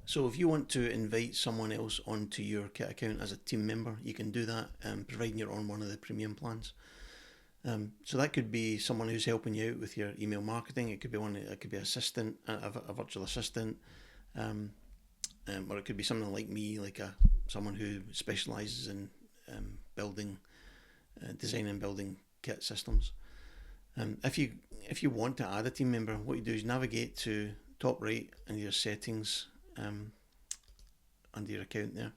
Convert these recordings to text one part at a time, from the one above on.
So if you want to invite someone else onto your Kit account as a team member, you can do that, providing you're on one of the premium plans. So that could be someone who's helping you out with your email marketing. It could be it could be assistant, a virtual assistant, or it could be something like me, like someone who specialises in building, design and building Kit systems. If you want to add a team member, what you do is navigate to top right in your settings, under your account there,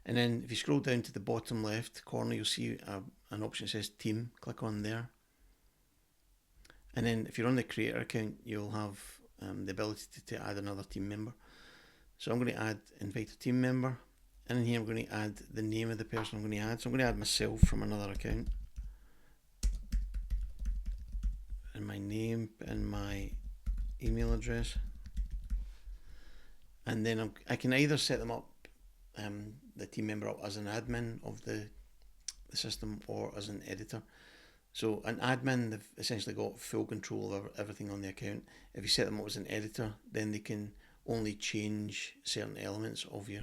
and then if you scroll down to the bottom left corner, you'll see an option that says team. Click on there, and then if you're on the creator account, you'll have the ability to add another team member. So I'm going to invite a team member, and in here I'm going to add the name of the person I'm going to add. So I'm going to add myself from another account, and my name and my email address, and then I can either set them up, the team member up as an admin of the system or as an editor. So an admin, they've essentially got full control of everything on the account. If you set them up as an editor, then they can only change certain elements of your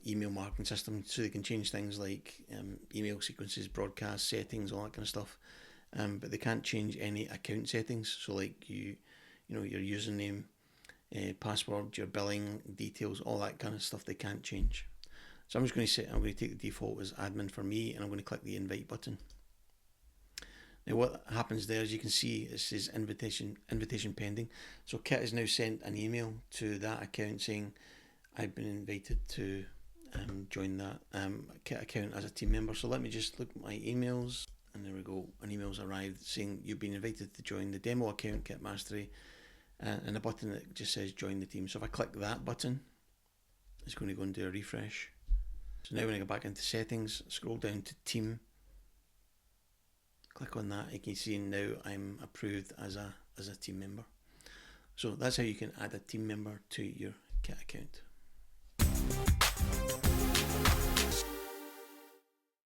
email marketing system. So they can change things like email sequences, broadcast settings, all that kind of stuff. But they can't change any account settings. So like your username, password, your billing details, all that kind of stuff they can't change. So I'm going to take the default as admin for me, and I'm going to click the invite button. Now what happens there, as you can see, it says invitation pending. So Kit has now sent an email to that account saying I've been invited to join that Kit account as a team member. So let me just look at my emails, and there we go. An email's arrived saying you've been invited to join the demo account, Kit Mastery, and a button that just says join the team. So if I click that button, it's going to go and do a refresh. So now when I go back into settings, scroll down to team, click on that, you can see now I'm approved as a team member. So that's how you can add a team member to your Kit account.